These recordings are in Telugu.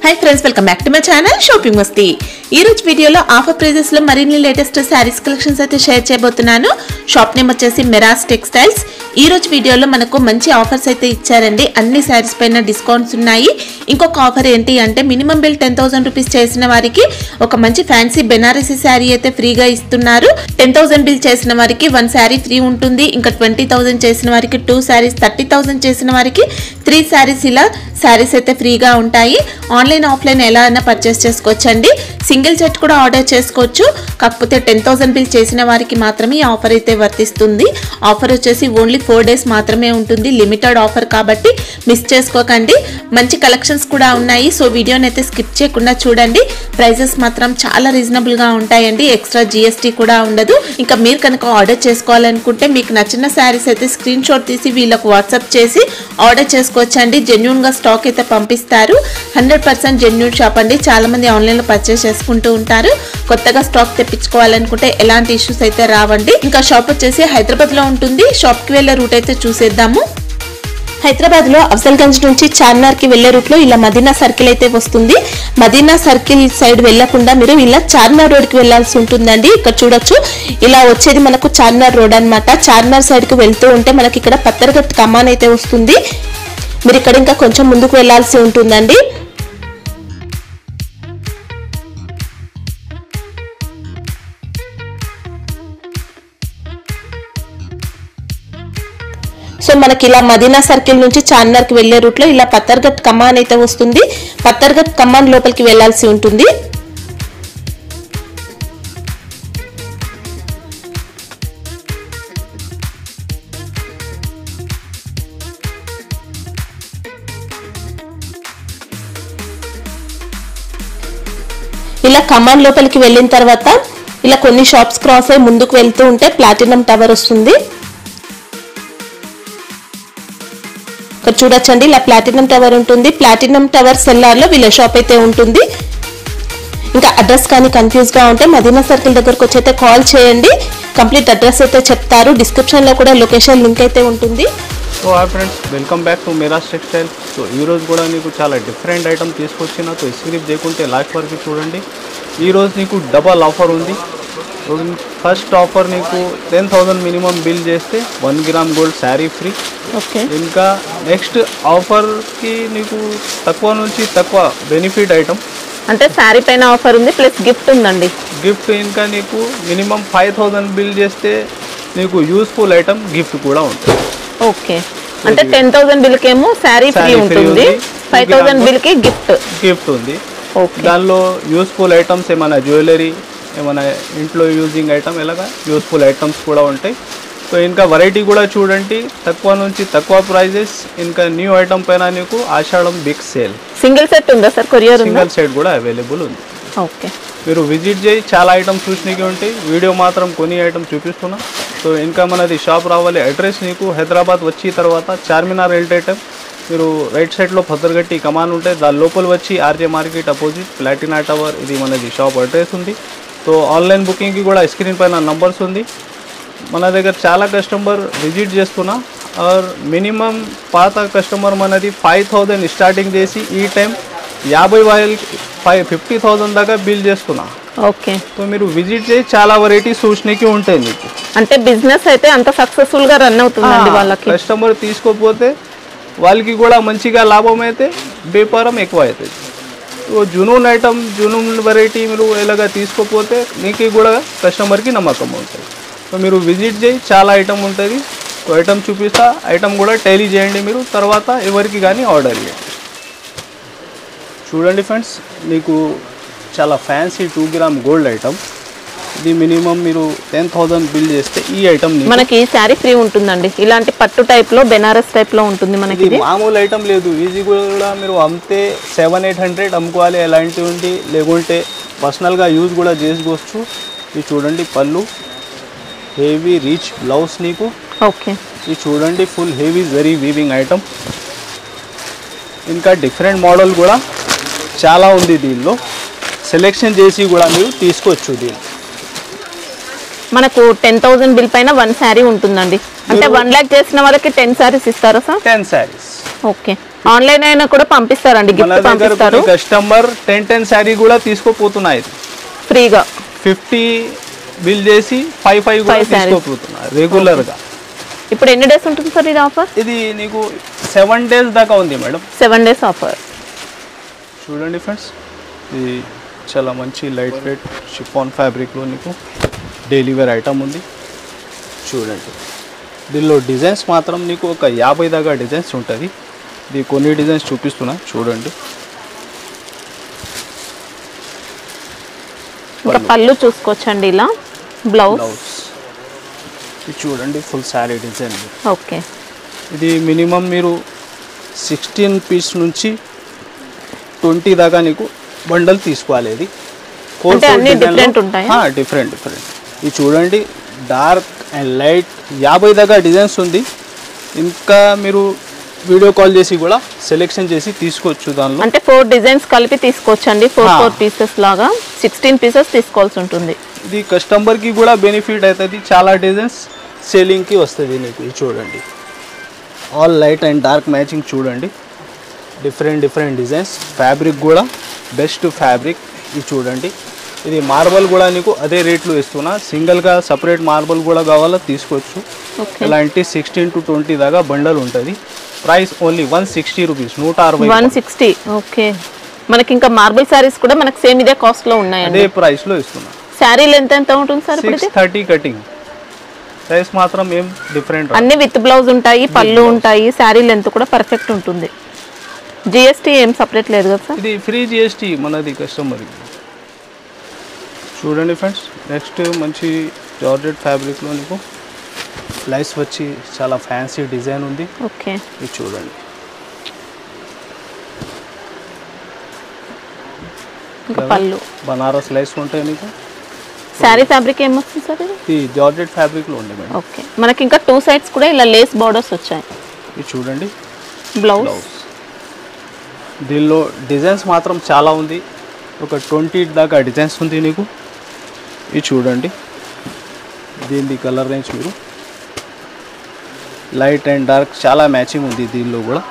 Hi friends welcome back to my channel shopping Masti. ఈ రోజు వీడియోలో ఆఫర్ ప్రైజెస్ లో మరిన్ని లేటెస్ట్ సారీస్ కలెక్షన్స్ అయితే షేర్ చేయబోతున్నాను। షాప్ నేమ్ వచ్చేసి మెరాస్ టెక్స్టైల్స్। ఈ రోజు వీడియోలో మనకు మంచి ఆఫర్స్ అయితే ఇచ్చారండి। అన్ని సారీస్ పైన డిస్కౌంట్స్ ఉన్నాయి। ఇంకొక ఆఫర్ ఏంటి అంటే మినిమం బిల్ 10000 రూపాయస్ చేసిన వారికి ఒక మంచి ఫ్యాన్సీ బెనారసీ సారీ అయితే ఫ్రీగా ఇస్తున్నారు। 10000 బిల్ చేసిన వారికి 1 సారీ ఫ్రీ ఉంటుంది। ఇంకా 20000 చేసిన వారికి 2 సారీస్, 30000 చేసిన వారికి 3 సారీస్ ఇలా సారీస్ అయితే ఫ్రీగా ఉంటాయి। ఆన్లైన్ ఆఫ్లైన్ ఎలా అయినా పర్చేస్ చేసుకోవచ్చండి। సింగిల్ సెట్ కూడా ఆర్డర్ చేసుకోవచ్చు। కాకపోతే 10000 బిల్ చేసిన వారికి మాత్రమే ఈ ఆఫర్ అయితే వర్తిస్తుంది। ఆఫర్ వచ్చేసి ఓన్లీ 4 డేస్ మాత్రమే ఉంటుంది। లిమిటెడ్ ఆఫర్ కాబట్టి మిస్ చేసుకోకండి। మంచి కలెక్షన్స్ కూడా ఉన్నాయి। సో వీడియోని అయితే స్కిప్ చేయకుండా చూడండి। ప్రైజెస్ మాత్రం చాలా రీజనబుల్ గా ఉంటాయండి। ఎక్స్ట్రా జీఎస్టీ కూడా ఉండదు। ఇంకా మీరు కనుక ఆర్డర్ చేసుకోవాలనుకుంటే మీకు నచ్చిన సారీస్ అయితే స్క్రీన్ షాట్ తీసి వీళ్ళకు వాట్సాప్ చేసి ఆర్డర్ చేసుకోవచ్చండి। జెన్యూన్ గా స్టాక్ అయితే పంపిస్తారు। 100% జెన్యూన్ షాప్ అండి। చాలా మంది ఆన్లైన్ లో పర్చేస్ చేసుకుంటూ ఉంటారు। కొత్తగా స్టాక్ తెప్పించుకోవాలనుకుంటే ఎలాంటి ఇష్యూస్ అయితే రావండి। ఇంకా షాప్ వచ్చేసి హైదరాబాద్ లో ఉంటుంది। షాప్ కి వెళ్ళే రూట్ అయితే చూసేద్దాము। హైదరాబాద్ లో అఫ్జల్గంజ్ నుంచి చార్మినార్ కి వెళ్లే రూట్ లో ఇలా మదీనా సర్కిల్ అయితే వస్తుంది। మదీనా సర్కిల్ సైడ్ వెళ్లకుండా మీరు ఇలా చార్మినార్ రోడ్ కి వెళ్లాల్సి ఉంటుందండి। ఇక్కడ చూడొచ్చు ఇలా వచ్చేది మనకు చార్మినార్ రోడ్ అన్నమాట। చార్మినార్ సైడ్ కి వెళ్తూ ఉంటే మనకి ఇక్కడ పత్తర్గట్ కమాన్ అయితే వస్తుంది। మీరు ఇక్కడ ఇంకా కొంచెం ముందుకు వెళ్లాల్సి ఉంటుందండి। సో మనకి ఇలా మదీనా సర్కిల్ నుంచి చార్మినార్ కి వెళ్లే రూట్ లో ఇలా పత్తర్గట్ కమాన్ అయితే వస్తుంది। పత్తర్గట్ కమాన్ లోపలికి వెళ్లాల్సి ఉంటుంది। ఇలా కమాన్ లోపలికి వెళ్ళిన తర్వాత ఇలా కొన్ని షాప్స్ క్రాస్ అయ్యి ముందుకు వెళ్తూ ఉంటే ప్లాటినం టవర్ వస్తుంది। ఇక్కడ చూడొచ్చండి ఇలా ప్లాటినం టవర్ ఉంటుంది। ప్లాటినం టవర్ సెల్లార్ లో వీళ్ళ షాప్ అయితే ఉంటుంది। ఇంకా అడ్రస్ కానీ కన్ఫ్యూజ్ గా ఉంటే మదీనా సర్కిల్ దగ్గరకు వచ్చి అయితే కాల్ చేయండి। కంప్లీట్ అడ్రస్ అయితే చెప్తారు। డిస్క్రిప్షన్ లో కూడా లొకేషన్ లింక్ అయితే ఉంటుంది। So hi friends welcome back to Meera's textile. So ఈ రోజు కూడా నీకు చాలా డిఫరెంట్ ఐటమ్ తీసుకొచ్చిన సో స్క్రిప్ చేయకుంటే లాస్ట్ వరకు చూడండి। ఈ రోజు నీకు డబల్ ఆఫర్ ఉంది। ఫస్ట్ ఆఫర్ నీకు 10000 మినిమం బిల్ చేస్తే 1 gram gold saree free. Okay ఇంకా నెక్స్ట్ ఆఫర్కి నీకు తక్కువ నుంచి తక్కువ బెనిఫిట్ ఐటమ్ అంటే శారీ పైన ఆఫర్ ఉంది ప్లస్ గిఫ్ట్ ఉందండి। గిఫ్ట్ ఇంకా నీకు మినిమం 5000 బిల్ చేస్తే నీకు యూస్ఫుల్ ఐటమ్ గిఫ్ట్ కూడా ఉంటుంది। ఓకే అంటే 10000 బిల్ కేమో శారీ ఫ్రీ ఉంటుంది, 5000 బిల్ కి గిఫ్ట్ ఉంది। దానిలో యూస్ఫుల్ ఐటమ్స్ ఏమైనా జ్యువెలరీ ఏమైనా ఇంట్లో యూజింగ్ ఐటమ్ ఇలాగా యూస్ఫుల్ ఐటమ్స్ కూడా ఉంటాయి। సో ఇంకా వెరైటీ కూడా చూడండి, తక్కువ నుంచి తక్కువ ప్రైజెస్। ఇంకా న్యూ ఐటమ్ పైన నీకు ఆషాఢం బిగ్ సేల్। సింగిల్ సెట్ ఉందా సార్? కొరియర్ ఉందా? సింగిల్ సెట్ కూడా అవైలబుల్ ఉంది। ఓకే మీరు విజిట్ చేయి, చాలా ఐటమ్స్ చూసినవి ఉంటాయి। వీడియో మాత్రం కొన్ని ఐటమ్ చూపిస్తున్నా। సో ఇంకా మనది షాప్ రావాలి అడ్రస్ నీకు హైదరాబాద్ వచ్చి తర్వాత చార్మినార్ వెళ్ళేటం మీరు రైట్ సైడ్లో పత్తర్గట్టి కమాన్ ఉంటే దాని లోపల వచ్చి RJ market opposite Platina tower ఇది మనది షాప్ అడ్రస్ ఉంది। సో ఆన్లైన్ బుకింగ్కి కూడా స్క్రీన్ పైన నంబర్స్ ఉంది। మన దగ్గర చాలా కస్టమర్ విజిట్ చేస్తున్నా ఆర్ మినిమం పాత కస్టమర్ మనది 5000 స్టార్టింగ్ చేసి ఈ టైం 50,000 దాకా బిల్ చేస్తున్నా। ఓకే సో మీరు విజిట్ చేసి చాలా వెరైటీస్ చూసినకి ఉంటాయి మీకు। అంటే బిజినెస్ అయితే అంత సక్సెస్ఫుల్ గా రన్ అవుతుందండి వాళ్ళకి। కస్టమర్ తీసుకోకపోతే వాళ్ళకి కూడా మంచిగా లాభం అయితే వ్యాపారం ఎక్కువ అవుతుంది। జునూన్ ఐటమ్ జునూన్ వెరైటీ మీరు ఇలాగా తీసుకోకపోతే మీకు కూడా కస్టమర్కి నమ్మకం ఉంటుంది। సో మీరు విజిట్ చేయి చాలా ఐటమ్ ఉంటుంది। ఐటమ్ చూపిస్తా, ఐటమ్ కూడా టైలీ చేయండి మీరు, తర్వాత ఎవరికి కానీ ఆర్డర్ చేయండి। చూడండి ఫ్రెండ్స్ మీకు చాలా ఫ్యాన్సీ 2 గ్రామ్ గోల్డ్ ఐటమ్ ఇది మినిమం మీరు 10000 బిల్ చేస్తే ఈ ఐటమ్ మనకి శారీ ఫ్రీ ఉంటుందండి। ఇలాంటి పట్టు టైప్ లో బెనారస్ టైప్ లో ఉంటుంది మనకి। ఇది మామూలు ఐటమ్ లేదు, ఈజీ కూడా మీరు అమ్మితే 700-800 అమ్ముకోవాలి ఎలాంటి ఉండి, లేకుంటే పర్సనల్గా యూజ్ కూడా చేసుకోవచ్చు। ఇది చూడండి పళ్ళు హెవీ రిచ్ బ్లౌజ్ నీకు। ఓకే ఇది చూడండి full heavy zari weaving item. ఇంకా డిఫరెంట్ మోడల్ కూడా చాలా ఉంది దీనిలో, సెలెక్షన్ చేసి కూడా మీరు తీసుకోవచ్చు। దీన్ని మనకు 10000 బిల్ పైన 1 సారీ ఉంటుందండి। అంటే 1 లక్ష చేసిన వాళ్ళకి 10 సారీస్ ఇస్తారా సార్? 10 సారీస్ ఓకే ఆన్లైన్ అయినా కూడా పంపిస్తారండి, గిఫ్ట్ పంపిస్తారు. కస్టమర్ 10 శారీ కూడా తీసుకోపోతున్నాయి ఫ్రీగా. 50 బిల్ చేసి 5 కూడా తీసుకోపోతున్నారు రెగ్యులర్ గా. ఇప్పుడు ఎన్ని డేస్ ఉంటుంది సార్ ఇది ఆఫర్? ఇది నీకు 7 డేస్ దాకా ఉంది మేడం. 7 days offer. చూడండి ఫ్రెండ్స్, ఇది చాలా మంచి లైట్ వెయిట్ షిఫాన్ ఫ్యాబ్రిక్లో నీకు డైలీ వేర్ ఐటమ్ ఉంది. చూడండి, దీనిలో డిజైన్స్ మాత్రం నీకు ఒక 50 దాకా డిజైన్స్ ఉంటుంది. ఇది కొన్ని డిజైన్స్ చూపిస్తున్నా చూడండి. ఇంకా పళ్ళు చూసుకోవచ్చండి, ఇలా బ్లౌజ్ ఇది చూడండి, ఫుల్ శారీ డిజైన్. ఓకే, ఇది మినిమం మీరు 16 పీస్ నుంచి 20 దాకా నీకు బండల్ తీసుకోవాలి. ఇది డిఫరెంట్. ఇది చూడండి, డార్క్ అండ్ లైట్ 50 దాకా డిజైన్స్ ఉంది. ఇంకా మీరు వీడియో కాల్ చేసి కూడా సెలెక్షన్ చేసి తీసుకోవచ్చు. దానిలో అంటే 4 డిజైన్స్ కలిపి తీసుకోవచ్చండి. 4 పీసెస్ లాగా 16 పీసెస్ తీసుకోవాల్సి ఉంటుంది. ఇది కస్టమర్కి కూడా బెనిఫిట్ అవుతుంది. చాలా డిజైన్స్ సేలింగ్కి వస్తుంది నీకు. ఇది చూడండి, all light and dark matching. చూడండి, డిఫరెంట్ డిజైన్స్. ఫ్యాబ్రిక్ కూడా బెస్ట్ ఫ్యాబ్రిక్. ఇది చూడండి, ఇది మార్బల్ కూడా నీకు అదే రేట్లో ఇస్తున్నా. సింగిల్గా సపరేట్ మార్బల్ కూడా కావాలో తీసుకోవచ్చు. ఇలాంటి 16 to 20 దాకా బండల్ ఉంటుంది. Price only 160 rupees, 160. ఓకే, మనకి ఇంకా మార్బల్ సారీస్ కూడా మనకి సేమ్ ఇదే కాస్ట్ లో ఉన్నాయి. అదే ప్రైస్ లో ఇస్తున్నా. సారీ లెంత్ ఎంత ఉంటుంది సార్? 630 కటింగ్. ప్రైస్ మాత్రం ఏం డిఫరెంట్. అన్ని విత్ బ్లౌజ్ ఉంటాయి, పళ్ళు ఉంటాయి. సారీ లెంత్ కూడా పర్ఫెక్ట్ ఉంటుంది. జిఎస్టీ ఏం సపరేట్ లేదు కదా సార్? ఇది ఫ్రీ జిఎస్టీ మనది కస్టమర్కి. చూడండి ఫ్రెండ్స్, నెక్స్ట్ మంచి జార్జెట్ ఫ్యాబ్రిక్లో నీకు లైస్ వచ్చి చాలా ఫ్యాన్సీ డిజైన్ ఉంది. ఓకే, ఇది చూడండి, పళ్ళు బనారస్ లైస్ ఉంటాయి నీకు. సారీ ఫ్యాబ్రిక్ ఏమొస్తుంది సార్? ఇది జార్జెట్ ఫ్యాబ్రిక్లో ఉంది మేడం. ఓకే, మనకి ఇంకా 2 సైడ్స్ కూడా ఇలా లేస్ బార్డర్స్ వచ్చాయి. ఇది చూడండి, బ్లౌజ్. దీనిలో డిజైన్స్ మాత్రం చాలా ఉంది. ఒక 20 దాకా డిజైన్స్ ఉంది నీకు. ఇది చూడండి, దీని కలర్ రేంజ్ మీరు లైట్ అండ్ డార్క్ చాలా మ్యాచింగ్ ఉంది దీనిలో కూడా.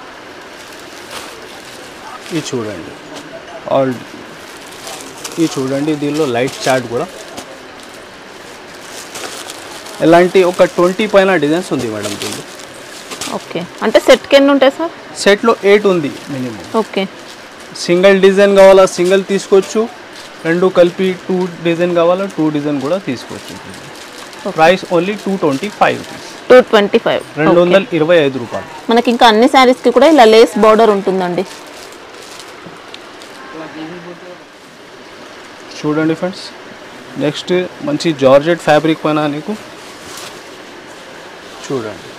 ఇది చూడండి, ఆల్ ఇది చూడండి, దీనిలో లైట్ చార్ట్ కూడా. ఇలాంటి ఒక 20 పైన డిజైన్స్ ఉంది మేడం దీనిలో. ఓకే, అంటే సెట్కి ఎన్ని ఉంటాయి సార్? సెట్లో 8 ఉంది మినిమం. ఓకే, సింగిల్ డిజైన్ కావాలా సింగిల్ తీసుకోవచ్చు, 2 కలిపి 2 డిజైన్ కావాలా 2 డిజైన్ కూడా తీసుకోవచ్చు. Price only 225 rupees. 225, 225 రూపాయలు. మనకి ఇంకా అన్ని శారీస్కి కూడా ఇలా లేస్ బార్డర్ ఉంటుందండి. చూడండి ఫ్రెండ్స్, నెక్స్ట్ మంచి జార్జెట్ ఫ్యాబ్రిక్ పైన నీకు చూడండి,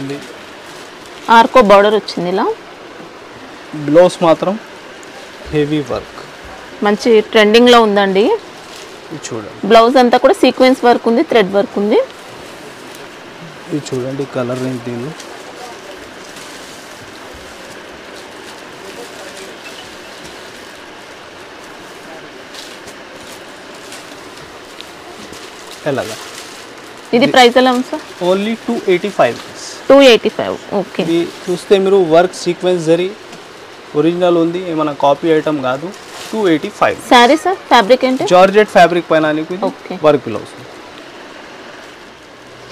ఇది ఆర్కో బార్డర్ వచ్చింది. ఇలా బ్లౌజ్ మాత్రం హెవీ వర్క్, మంచి ట్రెండింగ్ లో ఉందండి. ఇది చూడండి, బ్లౌజ్ అంతా కూడా సీక్వెన్స్ వర్క్ ఉంది, థ్రెడ్ వర్క్ ఉంది. ఇది చూడండి, కలర్ రేంజ్ దీనిలో ఎలాగా. ఇది ప్రైస్ ఎలా ఉంది సార్? ఓన్లీ 285. 285. ఓకే, ఇది చూస్తే మీరు వర్క్ సీక్వెన్స్ జరీ ఒరిజినల్ ఉంది, ఏమైనా కాపీ ఐటమ్ కాదు. 285. సారీ సార్ ఫ్యాబ్రిక్ ఏంటి? జార్జెట్ ఫ్యాబ్రిక్ పైన నీకు ఓకే, వర్క్ బ్లౌజ్.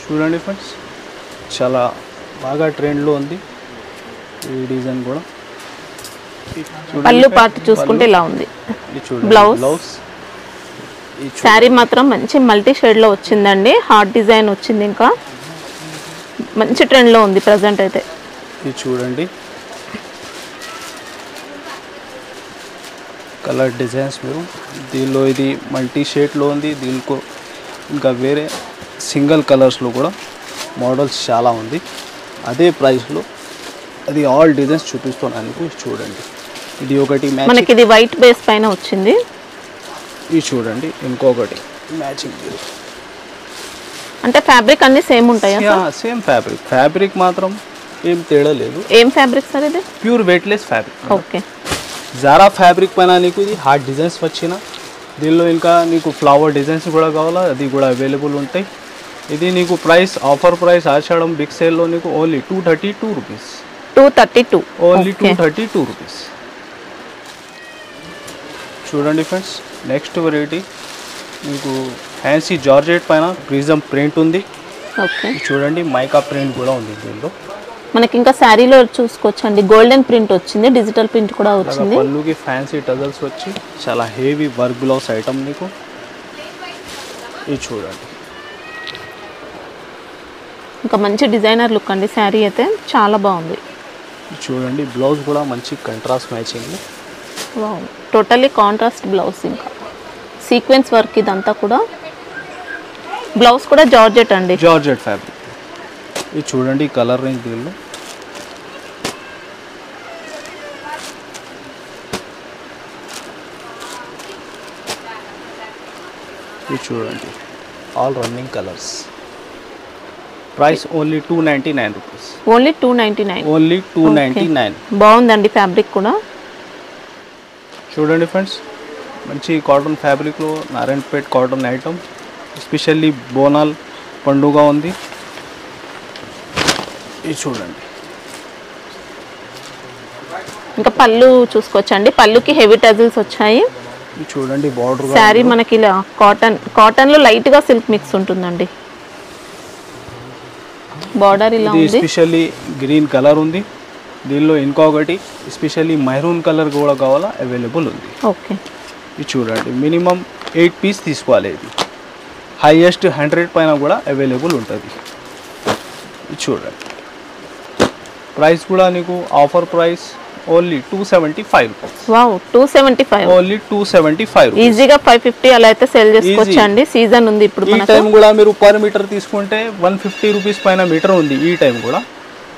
చూడండి ఫ్రెండ్స్, చాలా బాగా ట్రెండ్లో ఉంది ఈ డిజైన్ కూడా. పళ్ళు పార్ట్ చూసుకుంటే ఇలా ఉంది. బ్లౌజ్. శారీ మాత్రం మంచి మల్టీ షేడ్ లో వచ్చిందండి, హార్ట్ డిజైన్ వచ్చింది, ఇంకా మంచి ట్రెండ్ లో ఉంది ప్రజెంట్ అయితే. ఇది చూడండి, కలర్ డిజైన్స్ మీరు దీనిలో ఇది మల్టీ షేడ్లో ఉంది. దీనికో ఇంకా వేరే సింగిల్ కలర్స్లో కూడా మోడల్స్ చాలా ఉంది. అదే ప్రైస్లో అది ఆల్ డిజైన్స్ చూపిస్తున్నాను. చూడండి, ఇది ఒకటి మనకి ఇది వైట్ బేస్ పైన వచ్చింది. ఇది చూడండి, ఇంకొకటి మ్యాచింగ్. అంటే ఫ్యాబ్రిక్ అన్ని సేమ్ ఉంటాయా? సేమ్ ఫ్యాబ్రిక్ మాత్రం ఏం తేడా లేదు. ఏం ఫ్యాబ్రిక్ సార్ ఇది? Pure weightless fabric. Okay, Zara fabric పైన నీకు ఇది హార్ట్ డిజైన్స్ వచ్చిన. దీనిలో ఇంకా నీకు ఫ్లవర్ డిజైన్స్ కూడా కావాలా, అది కూడా అవైలబుల్ ఉంటాయి. ఇది నీకు ప్రైస్ ఆఫర్ ప్రైస్ ఆషాఢం బిగ్ సేల్లో నీకు only 232 rupees. 232. Only Okay. 232 rupees. చూడండి ఫ్రెండ్స్, నెక్స్ట్ వెరైటీ మీకు ఫ్యాన్సీ జార్జెట్ పైన ప్రిజం ప్రింట్ ఉంది. ఓకే, చూడండి మైకా ప్రింట్ కూడా ఉంది దీనిలో. మనకి ఇంకా శారీలో చూసుకోవచ్చండి, గోల్డెన్ ప్రింట్ వచ్చింది, డిజిటల్ ప్రింట్ కూడా వచ్చింది. పళ్ళుకి ఫ్యాన్సీ టజల్స్ వచ్చి చాలా హెవీ వర్క్ బ్లౌజ్ ఐటమ్ మీకు. ఇది చూడండి, ఇంకా మంచి డిజైనర్ లుక్ అండి, శారీ అయితే చాలా బాగుంది. చూడండి బ్లౌజ్ కూడా మంచి contrast matching. Wow, totally contrast blouse, ఇంకా సీక్వెన్స్ వర్క్ ఇదంతా కూడా. బ్లౌజ్ కూడా జార్జెట్ అండి, జార్జెట్ ఫ్యాబ్రిక్. ఇది చూడండి కలర్ రేంజ్ దీనిలో. ఇది చూడండి all running colours. Price only 299 rupees. Only 299. Only 299. బాగుందండి ఫ్యాబ్రిక్ కూడా. చూడండి ఫ్రెండ్స్, మంచి కాటన్ ఫ్యాబ్రిక్లో నారాయణపేట్ కాటన్ ఐటమ్, ఎస్పెషల్లీ బోనాల్ పండుగ ఉంది. ఇది చూడండి, ఇంకా పళ్ళు చూసుకోవచ్చండి, పళ్ళుకి హెవీ టజిల్స్ వచ్చాయి. ఇది చూడండి బార్డర్. శారీ మనకి ఇలా కాటన్లో లైట్గా సిల్క్ మిక్స్ ఉంటుందండి. బార్డర్ ఇలా ఉంది, ఎస్పెషల్లీ గ్రీన్ కలర్ ఉంది దీనిలో. ఇంకొకటి ఎస్పెషల్లీ మెరూన్ కలర్ కూడా కావాలా, అవైలబుల్ ఉంది. ఓకే, ఇది చూడండి మినిమం 8 పీస్ తీసుకోవాలి. ఇది హైయెస్ట్ 100 పైన కూడా అవైలబుల్ ఉంటుంది. ఇది చూడండి, ప్రైస్ కూడా నీకు offer price only 275 rupees. Wow, 275. Only 275 rupees. ఈజీగా 550 అలా అయితే సెల్ చేసుకోవచ్చు అండి. సీజన్ ఉంది ఇప్పుడు. ఈ టైం కూడా మీరు పర్ మీటర్ తీసుకుంటే 150 రూపీస్ పైన మీటర్ ఉంది ఈ టైం కూడా.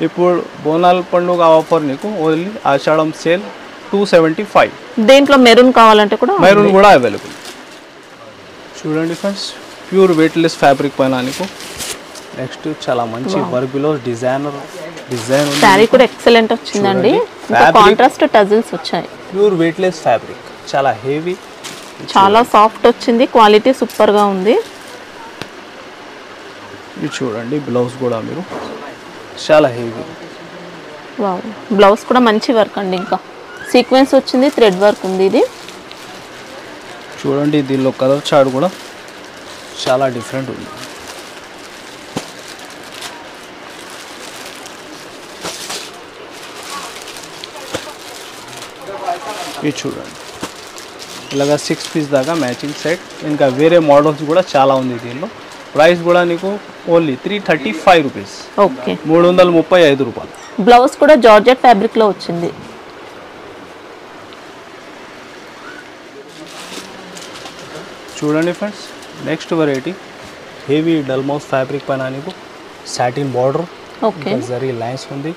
ఇప్పుడు బోనాల్ పండుగ ఆఫర్ నీకు ఓన్లీ ఆషాఢం సేల్ 275. దేంట్లో మెరూన్ కావాలంటే కూడా మెరూన్ కూడా అవైలబుల్. చూడండి ఫ్రెండ్స్, ప్యూర్ వెయిట్లెస్ ఫ్యాబ్రిక్ పైన నీకు. నెక్స్ట్ చాలా మంచి వర్క్లో డిజైన్ శారీ కూడా ఎక్సలెంట్ వచ్చిందండి. కాంట్రాస్ట్ టజిల్స్ వచ్చాయి. ప్యూర్ వెయిట్లెస్ ఫ్యాబ్రిక్, చాలా హెవీ, చాలా సాఫ్ట్ వచ్చింది, క్వాలిటీ సూపర్ గా ఉంది. ఇది చూడండి బ్లౌజ్ కూడా మీరు చాలా హెవీ. వావ్, బ్లౌజ్ కూడా మంచి వర్క్ అండి, ఇంకా సీక్వెన్స్ వచ్చింది, థ్రెడ్ వర్క్ ఉంది. ఇది చూడండి దీనిలో కలర్ చార్ట్ కూడా చాలా డిఫరెంట్ ఉంది. ఇది చూడండి ఇలాగా 6 పీస్ దాకా మ్యాచింగ్ సెట్. ఇంకా వేరే మోడల్స్ కూడా చాలా ఉంది దీనిలో. ప్రైస్ కూడా నీకు ఓన్లీ 335 రూపీస్. ఓకే, 335 రూపాయలు. బ్లౌజ్ కూడా జార్జెట్ ఫ్యాబ్రిక్ లో వచ్చింది. చూడండి ఫ్రెండ్స్, నెక్స్ట్ వెరైటీ హెవీ డల్మౌస్ ఫ్యాబ్రిక్ పైన నీకు satin border, okay, zari lines ఉంది.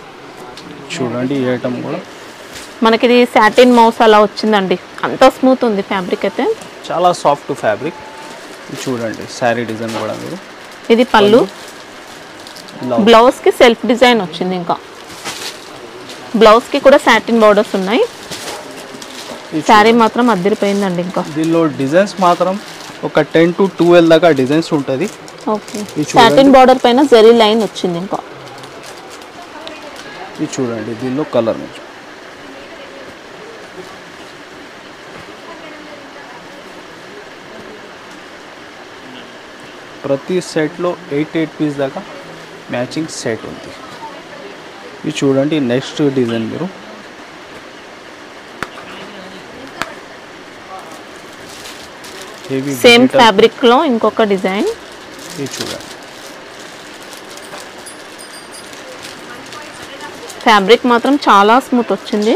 చూడండి ఈ ఐటమ్ కూడా మనకి ఇది సాటిన్ మౌస్ అలా వచ్చిందండి, అంత స్మూత్ ఉంది ఫ్యాబ్రిక్ అయితే. చాలా సాఫ్ట్ ఫ్యాబ్రిక్. చూడండి శారీ డిజైన్ కూడా మీరు. ఇది పళ్ళు, బ్లౌజ్ కి సెల్ఫ్ డిజైన్ వచ్చింది. ఇంకా బ్లౌజ్ కి కూడా సాటిన్ బార్డర్స్ ఉన్నాయి. శారీ మాత్రం అద్దరిపోయిందండి. ఇంకా దీనిలో డిజైన్స్ మాత్రం ఒక 10 to 12 దాకా డిజైన్స్ ఉంటుంది. ఓకే, సాటిన్ బార్డర్ పైన జరీ లైన్ వచ్చింది. ఇంకా ఇది చూడండి దీనిలో కలర్ నుంచి. ప్రతి సెట్లో 8 పీస్ దాకా మ్యాచింగ్ సెట్ ఉంది. ఇది చూడండి నెక్స్ట్ డిజైన్ మీరు. సేమ్ ఫ్యాబ్రిక్ లో ఇంకొక డిజైన్. ఇది చూడండి ఫ్యాబ్రిక్ మాత్రం చాలా స్మూత్ వచ్చింది.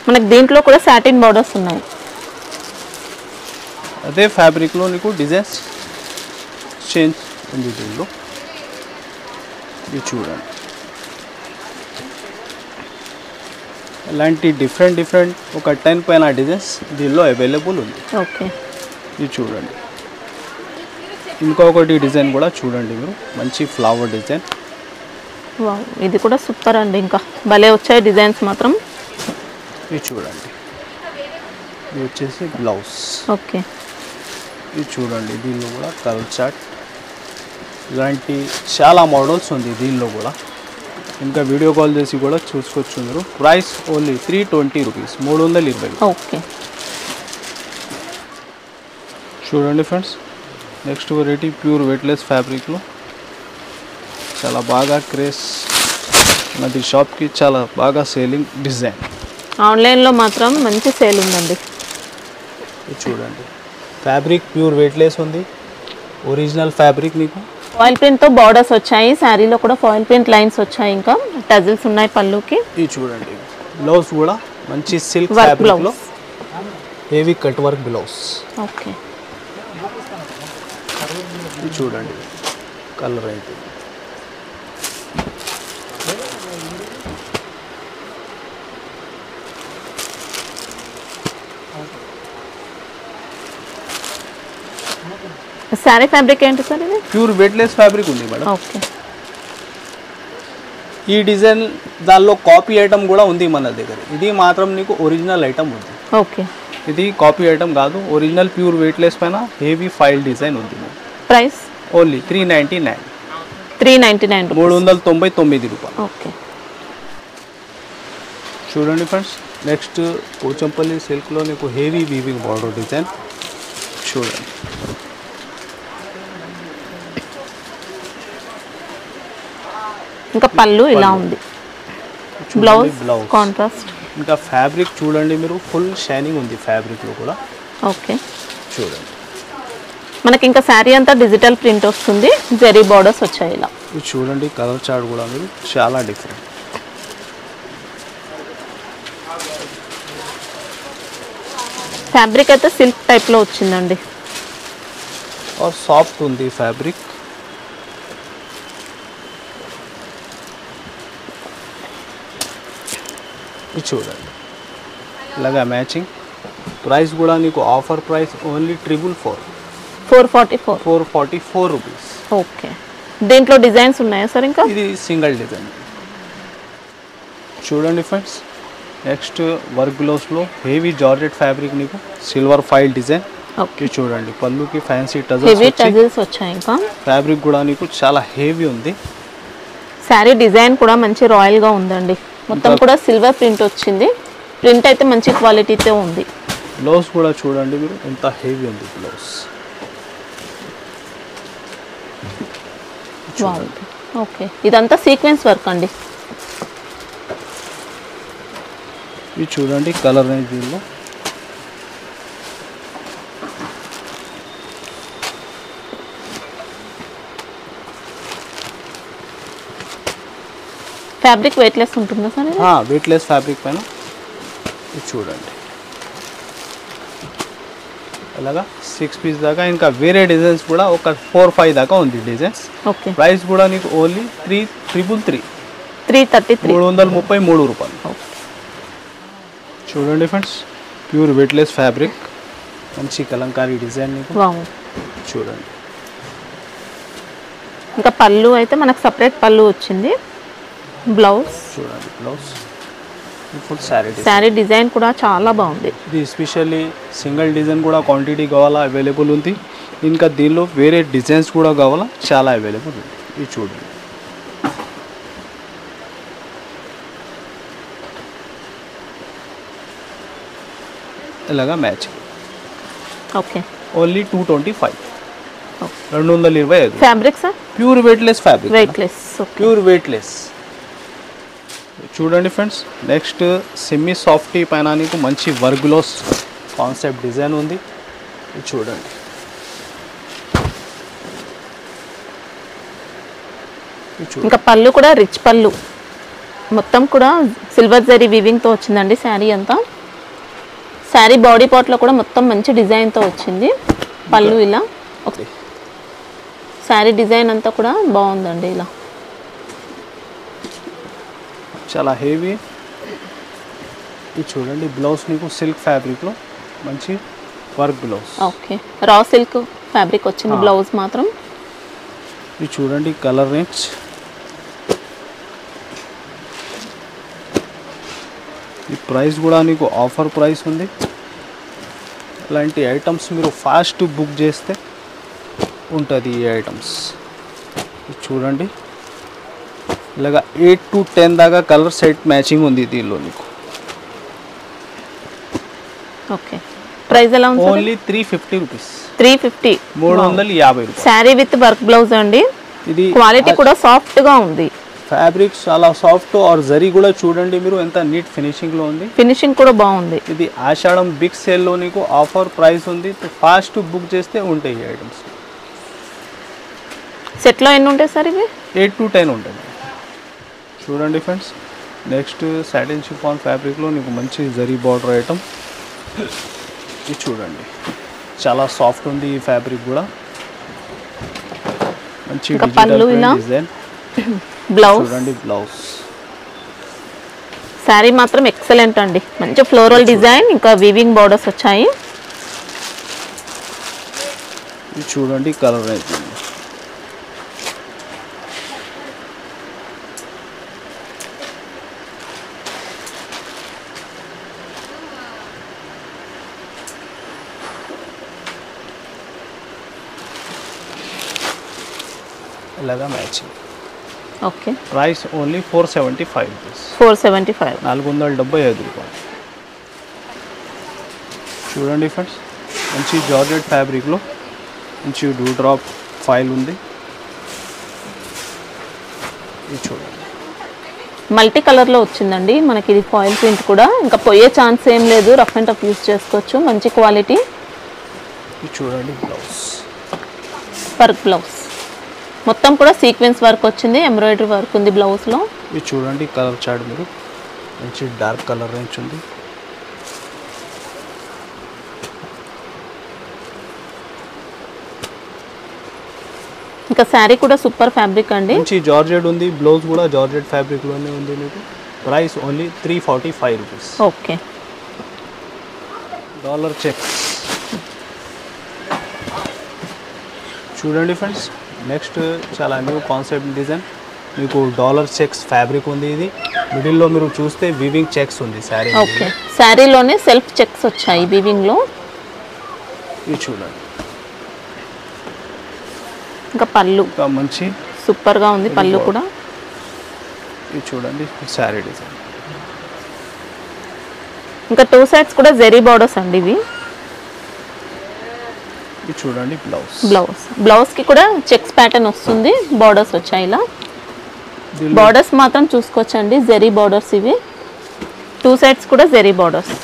మనకి దీంట్లో కూడా సాటిన్ బార్డర్స్ ఉన్నాయి. అదే ఫ్యాబ్రిక్లో నీకు డిజైన్స్ చేంజ్ ఉంది దీనిలో. ఇది చూడండి ఇలాంటి డిఫరెంట్ ఒక 10 పైన డిజైన్స్ దీనిలో అవైలబుల్ ఉంది. ఓకే, ఇది చూడండి ఇంకొకటి డిజైన్ కూడా చూడండి మీరు, మంచి ఫ్లవర్ డిజైన్. వావ్, ఇది కూడా సూపర్ అండి, ఇంకా భలే వచ్చాయి డిజైన్స్ మాత్రం. ఇది చూడండి ఇది వచ్చేసి బ్లౌజ్. ఓకే, ఇది చూడండి దీనిలో కూడా కలర్ చార్ట్. ఇలాంటి చాలా మోడల్స్ ఉంది దీనిలో కూడా. ఇంకా వీడియో కాల్ చేసి కూడా చూసుకోవచ్చు మీరు. Price only 320 rupees, 320. ఓకే. చూడండి friends, next variety pure weightless ఫ్యాబ్రిక్లో చాలా బాగా క్రేజ్ ఉన్నది షాప్కి, చాలా బాగా సేలింగ్ డిజైన్. ఆన్లైన్లో మాత్రం మంచి సేల్ ఉందండి. ఇది చూడండి, ఫ్యాబ్రిక్ ప్యూర్ వెయిట్లెస్ ఉంది, ఒరిజినల్ ఫ్యాబ్రిక్. మీకు ఫాయిల్ ప్రింట్తో బార్డర్స్ వచ్చాయి, శారీలో కూడా ఫాయిల్ ప్రింట్ లైన్స్ వచ్చాయి, ఇంకా టజిల్స్ ఉన్నాయి పళ్ళుకి. ఇది చూడండి, బ్లౌజ్ కూడా మంచి సిల్క్ వర్క్ ఫ్యాబ్రిక్లో blouse, heavy cut work blouse. Okay. ఇది చూడండి కలర్ అయితే శారీ ఫ్యాబ్రిక్ ఏంటి సార్ ఇది? ప్యూర్ వెయిట్లెస్ ఫ్యాబ్రిక్ ఉంది మేడం. ఓకే. ఈ డిజైన్ దానిలో కాపీ ఐటమ్ కూడా ఉంది మన దగ్గర. ఇది మాత్రం నీకు ఒరిజినల్ ఐటమ్ ఉంది. ఓకే. ఇది కాపీ ఐటమ్ కాదు, ఒరిజినల్ ప్యూర్ వెయిట్లెస్ పైన హెవీ ఫైల్ డిజైన్ ఉంది. ప్రైస్ ఓన్లీ 399, 399 399 రూపాయలు. ఓకే. చూడండి ఫ్రెండ్స్, నెక్స్ట్ పోచంపల్లి సిల్క్లో నీకు హెవీ వీవింగ్ బార్డర్ డిజైన్ చూడండి. ఇంకా పళ్ళు ఇలా ఉంది, బ్లౌజ్ కాంట్రాస్ట్. ఇంకా ఫ్యాబ్రిక్ చూడండి మీరు, ఫుల్ షైనింగ్ ఉంది ఫ్యాబ్రిక్లో కూడా. ఓకే. చూడండి, మనకి ఇంకా శారీ అంతా డిజిటల్ ప్రింట్ వస్తుంది, జరీ బార్డర్స్ వచ్చాయి ఇలా. ఇది చూడండి, కలర్ చార్ట్ కూడా మీరు చాలా డిఫరెంట్. ఫ్యాబ్రిక్ అయితే సిల్క్ టైప్లో వచ్చిందండి, और సాఫ్ట్ ఉంది ఫ్యాబ్రిక్. ఇది చూడండి, ఇలాగా మ్యాచింగ్. ప్రైస్ కూడా నీకు offer price only 444 rupees. Okay. దీంట్లో డిజైన్స్ ఉన్నాయా సార్? ఇంకా ఇది సింగిల్ డిజైన్. చూడండి ఫ్రెండ్స్, నెక్స్ట్ వర్క్ బ్లౌజ్లో హెవీ జార్జెట్ ఫ్యాబ్రిక్, నీకు సిల్వర్ ఫైల్ డిజైన్. ఓకే. చూడండి, పళ్ళుకి ఫ్యాన్సీ హెవీ టజల్స్ టజిల్స్ వచ్చాయి. ఇంకా ఫ్యాబ్రిక్ కూడా నీకు చాలా హెవీ ఉంది. శారీ డిజైన్ కూడా మంచి రాయల్గా ఉందండి, మొత్తం కూడా సిల్వర్ ప్రింట్ వచ్చింది. ప్రింట్ అయితే మంచి క్వాలిటీతో ఉంది. బ్లౌజ్ కూడా చూడండి మీరు, ఎంత హెవీ ఉంది బ్లౌజ్. ఓకే. ఇదంతా సీక్వెన్స్ వర్క్ అండి. ఇది చూడండి కలర్ రేంజ్ దీనిలో. ఫ్యాబ్రిక్ వెయిట్లెస్ ఉంటుందా సార్? వెయిట్లెస్ ఫ్యాబ్రిక్ పైన. ఇది చూడండి, అలాగా 6 పీస్ దాకా, ఇంకా వేరే డిజైన్స్ కూడా ఒక 4-5 దాకా ఉంది డిజైన్స్. ఓకే. ప్రైస్ కూడా నీకు ఓన్లీ 333, 333 రూపాయలు. చూడండి ఫ్రెండ్స్, ప్యూర్ వెయిట్లెస్ ఫ్యాబ్రిక్, మంచి కలంకారీ డిజైన్ నీకు. చూడండి, ఇంకా పళ్ళు అయితే మనకు సపరేట్ పళ్ళు వచ్చింది. బ్లౌజ్ చూడండి, బ్లౌజ్ ఫుల్ శారీ డిజైన్ కూడా చాలా బాగుంది. ఇది ఎస్పెషల్లీ సింగిల్ డిజైన్ కూడా క్వాంటిటీ కావాలా అవైలబుల్ ఉంది. ఇంకా దీనిలో వేరే డిజైన్స్ కూడా కావాలా చాలా అవైలబుల్ ఉంది. ఇది చూడండి, ఇలాగా matching. Okay. Only 225, 225. Fabric sir pure weightless fabric, pure weightless. చూడండి ఫ్రెండ్స్, నెక్స్ట్ సెమీ సాఫ్టీ పైన నీకు మంచి వర్క్ బ్లౌజ్ కాన్సెప్ట్ డిజైన్ ఉంది. ఇది చూడండి, ఇంకా పళ్ళు కూడా రిచ్ పళ్ళు, మొత్తం కూడా సిల్వర్ జరీ వీవింగ్తో వచ్చిందండి శారీ అంతా. శారీ బాడీ పార్ట్లో కూడా మొత్తం మంచి డిజైన్తో వచ్చింది. పళ్ళు ఇలా ఓకే. శారీ డిజైన్ అంతా కూడా బాగుందండి, ఇలా చాలా హెవీ. ఇది చూడండి, బ్లౌజ్ నీకు సిల్క్ ఫ్యాబ్రిక్లో మంచి work blouse. Okay. Raw silk fabric వచ్చింది బ్లౌజ్ మాత్రం. ఇది చూడండి కలర్ రేంజ్. ఈ ప్రైస్ కూడా నీకు ఆఫర్ ప్రైస్ ఉంది. ఇలాంటి ఐటమ్స్ మీరు ఫాస్ట్ బుక్ చేస్తే ఉంటుంది ఈ ఐటమ్స్. ఇది చూడండి ఇలాగా 8 to 10 దాకా కలర్ సెట్ మ్యాచింగ్ ఉంది దీనిలో మీకు. ఓకే, ప్రైస్ ఎలా ఉంది? Only 350 rupees. 350, 350 రూపాయలు. శారీ విత్ వర్క్ బ్లౌజ్ అండి. ఇది క్వాలిటీ కూడా సాఫ్ట్ గా ఉంది. ఫ్యాబ్రిక్ చాలా సాఫ్ట్ ఆర్ జరీ కూడా చూడండి మీరు ఎంత నీట్ ఫినిషింగ్ లో ఉంది. ఫినిషింగ్ కూడా బాగుంది. ఇది ఆషాఢం బిగ్ సేల్ లో నీకు ఆఫర్ ప్రైస్ ఉంది. ఫాస్ట్ బుక్ చేస్తే ఉంటాయి ఈ ఐటమ్స్. సెట్ లో ఎన్ని ఉంటాయి సార్ ఇవి? 8 to 10 ఉంటుంది. చూడండి friends, next satin chiffon fabric లో నీకు మంచి జరీ బార్డర్ ఐటమ్. ఇది చూడండి చాలా సాఫ్ట్ ఉంది ఈ ఫ్యాబ్రిక్ కూడా. మంచి డిజిటల్ డిజైన్. బ్లౌజ్ చూడండి, బ్లౌజ్ శారీ మాత్రం ఎక్సలెంట్ అండి. మంచి ఫ్లోరల్ డిజైన్, ఇంకా వీవింగ్ బోర్డర్స్ వచ్చాయి. ఇది చూడండి కలర్ అయితే ఇలాగా matching. Okay, price only 475 rupees. 475, 475 రూపాయలు. చూడండి ఫ్రెండ్స్, మంచి జార్జెట్ ఫ్యాబ్రిక్లో మంచి డూ డ్రాప్ ఫైల్ ఉంది. ఇది చూడండి మల్టీ కలర్లో వచ్చిందండి మనకి. ఇది ఫాయిల్ ప్రింట్ కూడా, ఇంకా పోయే ఛాన్స్ ఏం లేదు. రఫ్ అండ్ టఫ్ యూస్ చేసుకోవచ్చు. మంచి క్వాలిటీ. ఇది చూడండి బ్లౌజ్, వర్క్ బ్లౌజ్ మొత్తం కూడా సీక్వెన్స్ వర్క్ వచ్చింది. ఎంబ్రాయిడరీ వర్క్ ఉంది బ్లౌజ్లో. ఇది చూడండి కలర్ చార్ట్ మీరు. మంచి డార్క్ కలర్ రేంజ్ ఉంది. ఇంకా శారీ కూడా సూపర్ ఫ్యాబ్రిక్ అండి. మంచి జార్జెట్ ఉంది. బ్లౌజ్ కూడా జార్జెట్ ఫ్యాబ్రిక్లోనే ఉంది మీకు. Price only 345 rupees. Okay, dollar check. చూడండి ఫ్రెండ్స్, నెక్స్ట్ చాలా న్యూ కాన్సెప్ట్ డిజైన్. మీకు డాలర్ చెక్స్ ఫ్యాబ్రిక్ ఉంది. ఇది మిడిల్లో మీరు చూస్తే వీవింగ్ చెక్స్ ఉంది శారీ. ఓకే, శారీలోనే సెల్ఫ్ చెక్స్ వచ్చాయి వీవింగ్లో. ఇది చూడండి. ఇంకా పళ్ళు ఇంకా మంచి సూపర్గా ఉంది పళ్ళు కూడా. ఇది చూడండి శారీ డిజైన్. ఇంకా 2 సైడ్స్ కూడా జెరీ బార్డర్స్ అండి ఇవి. ఇది చూడండి బ్లౌజ్. బ్లౌజ్కి కూడా చెక్స్ ప్యాటర్న్ వస్తుంది. బార్డర్స్ వచ్చాయి ఇలా. బార్డర్స్ మాత్రం చూసుకోవచ్చండి, జెరీ బార్డర్స్ ఇవి. 2 సైడ్స్ కూడా జెరీ బార్డర్స్.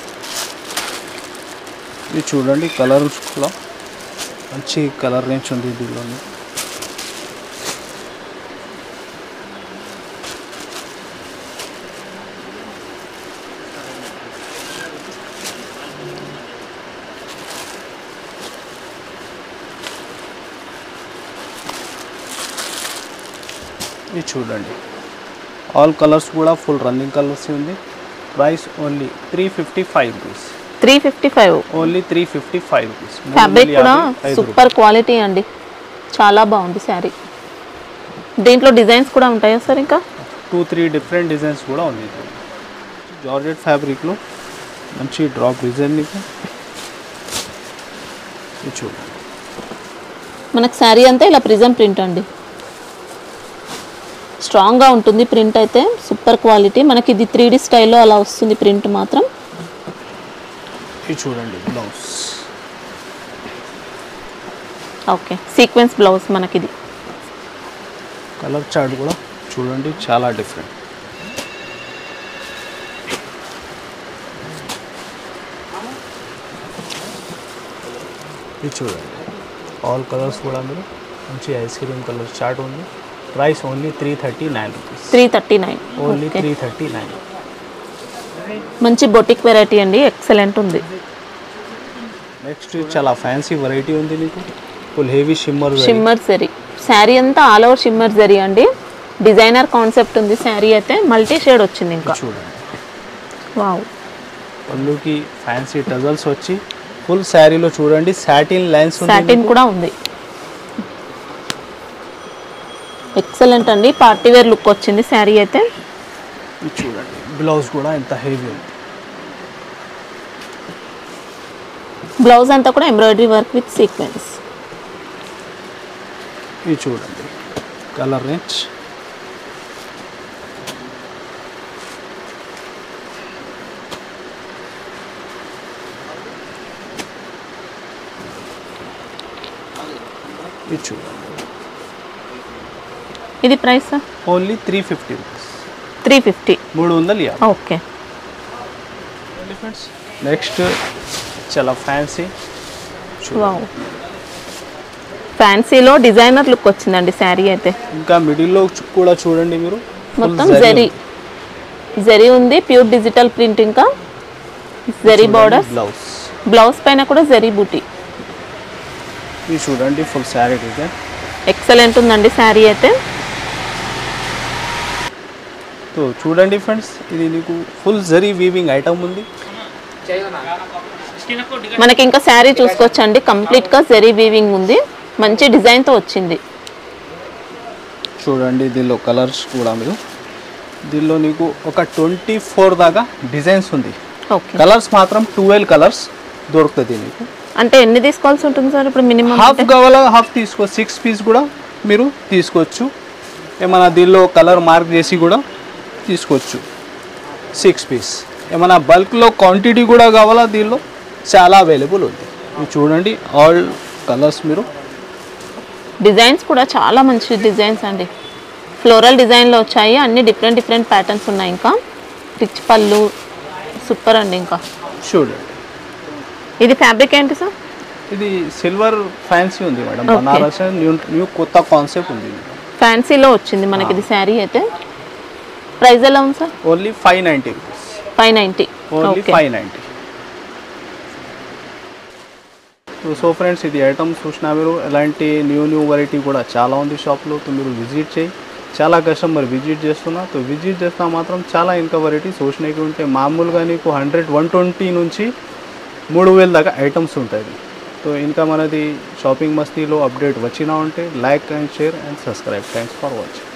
ఇది చూడండి కలర్స్లో మంచి కలర్ రేంజ్ ఉంది దీనిలో. ఇది చూడండి ఆల్ కలర్స్ కూడా ఫుల్ రన్నింగ్ కలర్స్ ఉంది. Price only 355 rupees. 355, only 355 rupees. Fabric కూడా సూపర్ క్వాలిటీ అండి. చాలా బాగుంది శారీ. దీంట్లో డిజైన్స్ కూడా ఉంటాయా సార్? ఇంకా 2-3 డిఫరెంట్ డిజైన్స్ కూడా ఉంది. జార్జెట్ ఫ్యాబ్రిక్లో మంచి డ్రాప్ డిజైన్ మీకు. ఇది చూడండి మనకు శారీ అంతా ఇలా ప్రిజం ప్రింట్ అండి. స్ట్రాంగ్గా ఉంటుంది ప్రింట్ అయితే. Super quality. మనకి ఇది 3D స్టైల్లో అలా వస్తుంది ప్రింట్ మాత్రం. ఇది చూడండి బ్లౌజ్. ఓకే, సీక్వెన్స్ బ్లౌజ్ మనకి. ఇది కలర్ చార్ట్ కూడా చూడండి చాలా డిఫరెంట్. ఇది చూడండి ఆల్ కలర్స్ కూడా మీరు మంచి ఐస్ క్రీమ్ కలర్ చార్ట్ ఉంది. Price only 339 rupees. 339, ఓన్లీ 339. మంచి బొటిక్ వెరైటీ అండి. ఎక్సలెంట్ ఉంది. నెక్స్ట్ చాలా ఫ్యాన్సీ వెరైటీ ఉంది మీకు. Full heavy shimmer zari. Sari అంతా ఆల్ ఓవర్ షిమ్మర్ జరీ అండి. డిజైనర్ కాన్సెప్ట్ ఉంది శారీ అయితే. మల్టీ షేడ్ వచ్చింది. ఇంకా చూడండి వావ్. పళ్ళుకి ఫ్యాన్సీ టజల్స్ వచ్చి ఫుల్ శారీలో చూడండి సాటిన్ లైన్స్ ఉంది. సాటిన్ కూడా ఉంది. ఎక్సలెంట్ అండి. పార్టీ వేర్ లుక్ వచ్చింది శారీ అయితే. ఇది చూడండి బ్లౌజ్ కూడా ఎంత హెవీ ఉంది. బ్లౌజ్ అంతా కూడా ఎంబ్రాయిడరీ వర్క్ విత్ సీక్వెన్స్. ఇది చూడండి కలర్ రేంజ్. ఇది చూడండి, ఇది price only 350 rupees. 350. 350. Okay. Friends next చాలా ఫ్యాన్సీ. వావ్, ఫ్యాన్సీలో డిజైనర్ లుక్ వచ్చిందండి శారీ అయితే. ఇంకా మిడిల్లో కూడా చూడండి మీరు, మొత్తం జరీ ఉంది, ప్యూర్ డిజిటల్ ప్రింట్, ఇంకా జరీ బార్డర్, బ్లౌజ్ పైన కూడా జరీ బూటీ. ఇది చూడండి ఫుల్ శారీ డిజైన్, ఎక్సలెంట్ ఉందండి శారీ అయితే. సో చూడండి ఫ్రెండ్స్, ఇది నీకు ఫుల్ జరీ వీవింగ్ ఐటమ్ ఉంది. మనకి ఇంకా శారీ చూసుకోవచ్చండి, కంప్లీట్ గా జరీ వీవింగ్ ఉంది, మంచి డిజైన్ తో వచ్చింది. చూడండి దీనిలో కలర్స్ కూడా మీరు, దీనిలో నీకు ఒక 24 దాకా డిజైన్స్ ఉంది. కలర్స్ మాత్రం 12 కలర్స్ దొరుకుతుంది నీకు. అంటే ఎన్ని తీసుకోవాల్సి ఉంటుంది సార్ ఇప్పుడు మినిమం? హాఫ్ కావాలా హాఫ్ తీసుకో, 6 పీస్ కూడా మీరు తీసుకోవచ్చు. ఏమైనా దీనిలో కలర్ మార్క్ చేసి కూడా తీసుకోవచ్చు 6 పీస్. ఏమైనా బల్క్లో క్వాంటిటీ కూడా కావాలా, దీనిలో చాలా అవైలబుల్ ఉంది. మీరు చూడండి ఆల్ కలర్స్ మీరు. డిజైన్స్ కూడా చాలా మంచి డిజైన్స్ అండి, ఫ్లోరల్ డిజైన్లో వచ్చాయి, అన్ని డిఫరెంట్ ప్యాటర్న్స్ ఉన్నాయి. ఇంకా రిచ్ పళ్ళు సూపర్ అండి. ఇంకా చూడండి ఇది ఫ్యాబ్రిక్ ఏంటి సార్? ఇది సిల్వర్ ఫ్యాన్సీ ఉంది మేడం, బనారస్ న్యూ కొత్త కాన్సెప్ట్ ఉంది. ఫ్యాన్సీలో వచ్చింది మనకి ఇది శారీ అయితే. ప్రైస్ ఎలా ఉంది sir? Only 590 rupees. 590. Only 590. So friends ఇది ఐటమ్ చూసినా మీరు, ఎలాంటి న్యూ వెరైటీ కూడా చాలా ఉంది షాప్లో. तो మీరు విజిట్ చేయి, చాలా కస్టమర్ విజిట్ చేస్తున్నా. तो విజిట్ చేసినా మాత్రం చాలా ఇంకా వెరైటీ చూసినవి ఉంటే, మామూలుగా నీకు 100-120 నుంచి 3000 దాకా ఐటమ్స్ ఉంటాయి. तो ఇంకా మనది షాపింగ్ మస్తీలో అప్డేట్ వచ్చినా ఉంటే like and share and subscribe. Thanks for watching.